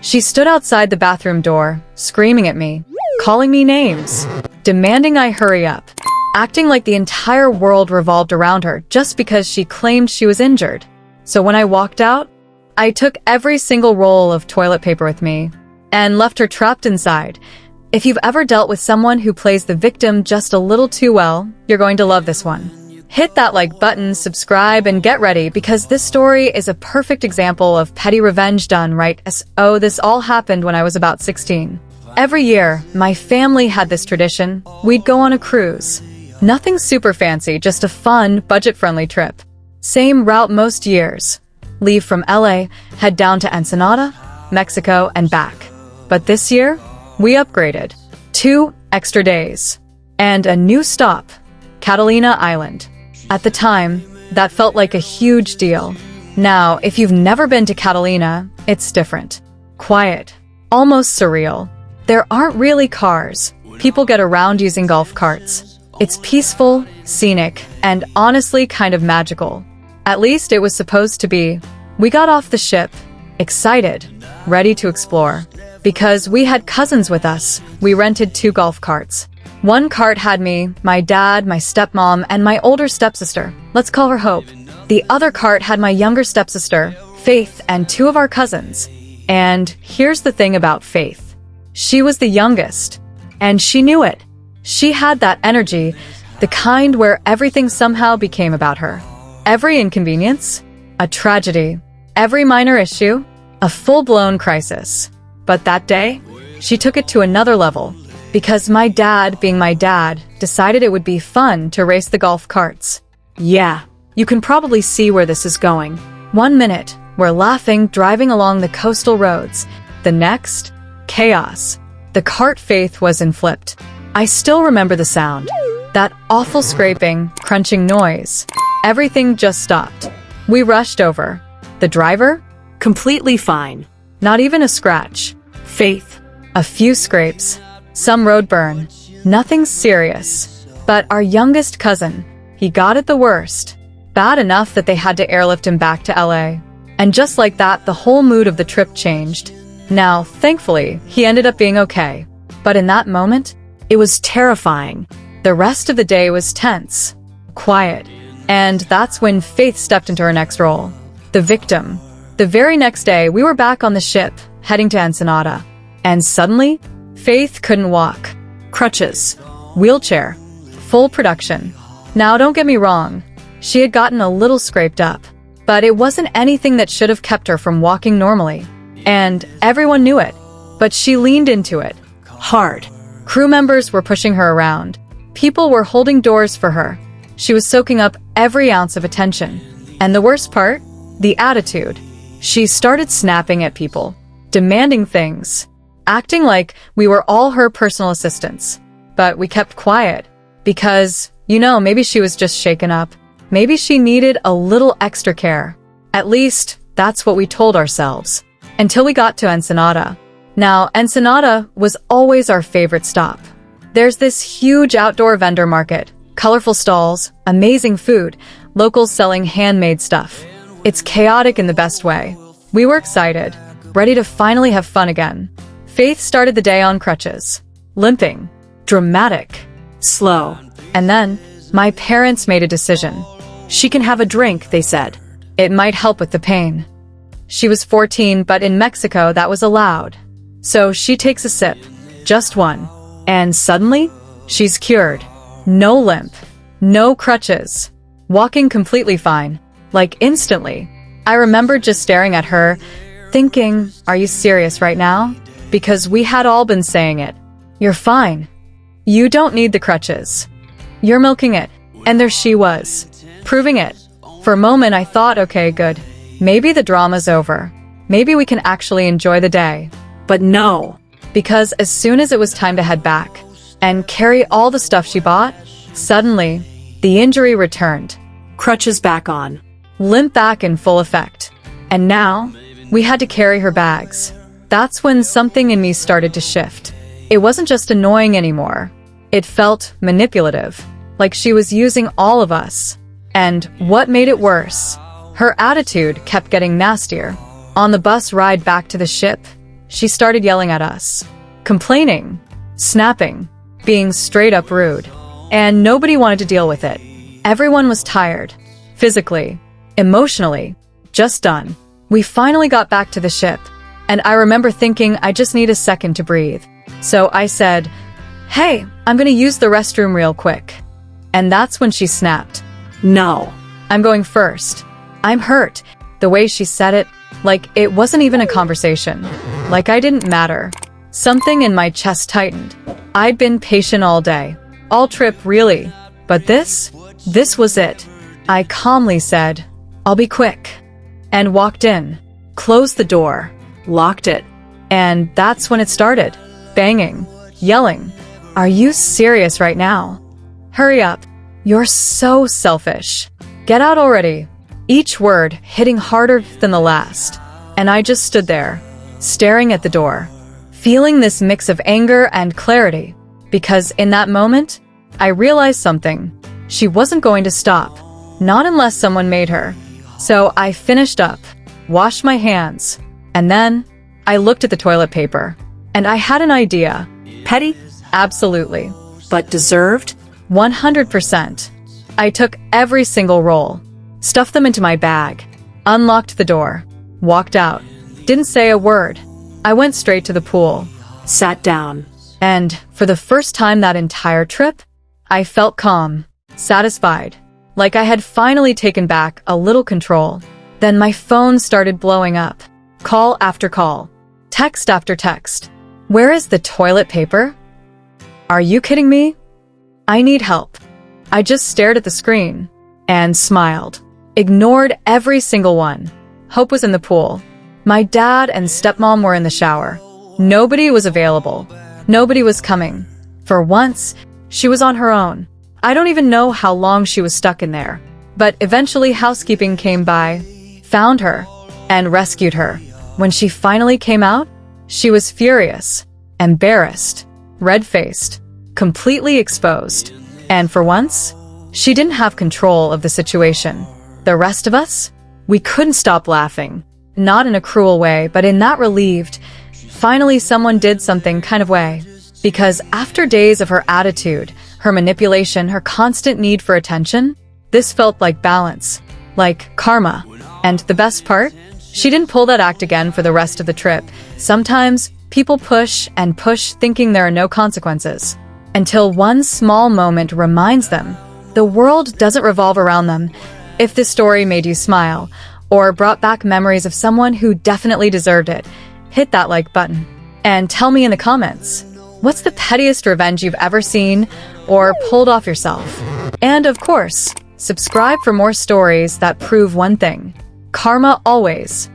She stood outside the bathroom door, screaming at me, calling me names, demanding I hurry up, acting like the entire world revolved around her just because she claimed she was injured. So when I walked out, I took every single roll of toilet paper with me and left her trapped inside. If you've ever dealt with someone who plays the victim just a little too well, you're going to love this one. Hit that like button, subscribe, and get ready because this story is a perfect example of petty revenge done right. This all happened when I was about 16. Every year, my family had this tradition. We'd go on a cruise. Nothing super fancy, just a fun, budget-friendly trip. Same route most years. Leave from LA, head down to Ensenada, Mexico, and back. But this year, we upgraded. 2 extra days. And a new stop, Catalina Island. At the time, that felt like a huge deal. Now, if you've never been to Catalina, it's different. Quiet. Almost surreal. There aren't really cars. People get around using golf carts. It's peaceful, scenic, and honestly kind of magical. At least it was supposed to be. We got off the ship, excited, ready to explore. Because we had cousins with us, we rented 2 golf carts. One cart had me, my dad, my stepmom, and my older stepsister. Let's call her Hope. The other cart had my younger stepsister, Faith, and 2 of our cousins. And here's the thing about Faith. She was the youngest, and she knew it. She had that energy, the kind where everything somehow became about her. Every inconvenience, a tragedy. Every minor issue, a full-blown crisis. But that day, she took it to another level. Because my dad, being my dad, decided it would be fun to race the golf carts. Yeah, you can probably see where this is going. 1 minute, we're laughing, driving along the coastal roads. The next, chaos. The cart Faith was in flipped. I still remember the sound. That awful scraping, crunching noise. Everything just stopped. We rushed over. The driver? Completely fine. Not even a scratch. Faith. A few scrapes. Some road burn. Nothing serious. But our youngest cousin, he got it the worst. Bad enough that they had to airlift him back to LA. And just like that, the whole mood of the trip changed. Now, thankfully, he ended up being okay. But in that moment, it was terrifying. The rest of the day was tense. Quiet. And that's when Faith stepped into her next role. The victim. The very next day, we were back on the ship, heading to Ensenada. And suddenly, Faith couldn't walk. Crutches. Wheelchair. Full production. Now, don't get me wrong. She had gotten a little scraped up. But it wasn't anything that should have kept her from walking normally. And everyone knew it. But she leaned into it. Hard. Crew members were pushing her around. People were holding doors for her. She was soaking up every ounce of attention. And the worst part? The attitude. She started snapping at people, demanding things, acting like we were all her personal assistants. But we kept quiet because, maybe she was just shaken up. Maybe she needed a little extra care. At least, that's what we told ourselves. Until we got to Ensenada. Now, Ensenada was always our favorite stop. There's this huge outdoor vendor market, colorful stalls, amazing food, locals selling handmade stuff. It's chaotic in the best way. We were excited, ready to finally have fun again. Faith started the day on crutches, limping, dramatic, slow. And then, my parents made a decision. She can have a drink, they said. It might help with the pain. She was 14, but in Mexico that was allowed. So she takes a sip, just one. And suddenly, she's cured. No limp, no crutches, walking completely fine. Like instantly. I remember just staring at her, thinking, are you serious right now? Because we had all been saying it. You're fine. You don't need the crutches. You're milking it. And there she was, proving it. For a moment I thought, okay, good. Maybe the drama's over. Maybe we can actually enjoy the day. But no. Because as soon as it was time to head back and carry all the stuff she bought, suddenly, the injury returned. Crutches back on. Limp back in full effect. And now, we had to carry her bags. That's when something in me started to shift. It wasn't just annoying anymore. It felt manipulative, like she was using all of us. And what made it worse? Her attitude kept getting nastier. On the bus ride back to the ship, she started yelling at us, complaining, snapping, being straight up rude. And nobody wanted to deal with it. Everyone was tired, physically, emotionally, just done. We finally got back to the ship, and I remember thinking I just need a second to breathe. So I said, "Hey, I'm gonna use the restroom real quick." And that's when she snapped. "No, I'm going first. I'm hurt." The way she said it, like it wasn't even a conversation. Like I didn't matter. Something in my chest tightened. I'd been patient all day. All trip, really. But this was it. I calmly said, "I'll be quick." And walked in, closed the door, locked it. And that's when it started. Banging, yelling. "Are you serious right now? Hurry up. You're so selfish. Get out already." Each word hitting harder than the last. And I just stood there, staring at the door, feeling this mix of anger and clarity. Because in that moment, I realized something. She wasn't going to stop. Not unless someone made her. So I finished up, washed my hands, and then I looked at the toilet paper. And I had an idea. Petty? Absolutely. But deserved? 100%. I took every single roll, stuffed them into my bag, unlocked the door, walked out, didn't say a word. I went straight to the pool, sat down, and for the first time that entire trip, I felt calm, satisfied, like I had finally taken back a little control. Then my phone started blowing up, call after call, text after text. "Where is the toilet paper? Are you kidding me? I need help." I just stared at the screen and smiled, ignored every single one. Hope was in the pool. My dad and stepmom were in the shower. Nobody was available. Nobody was coming. For once, she was on her own. I don't even know how long she was stuck in there. But eventually housekeeping came by, found her, and rescued her. When she finally came out, she was furious, embarrassed, red-faced, completely exposed. And for once, she didn't have control of the situation. The rest of us, we couldn't stop laughing. Not in a cruel way, but in that relieved, finally someone did something kind of way. Because after days of her attitude, her manipulation, her constant need for attention, this felt like balance, like karma. And the best part? She didn't pull that act again for the rest of the trip. Sometimes people push and push thinking there are no consequences. Until one small moment reminds them the world doesn't revolve around them. If this story made you smile, or brought back memories of someone who definitely deserved it, hit that like button. And tell me in the comments, what's the pettiest revenge you've ever seen or pulled off yourself? And of course, subscribe for more stories that prove one thing: karma always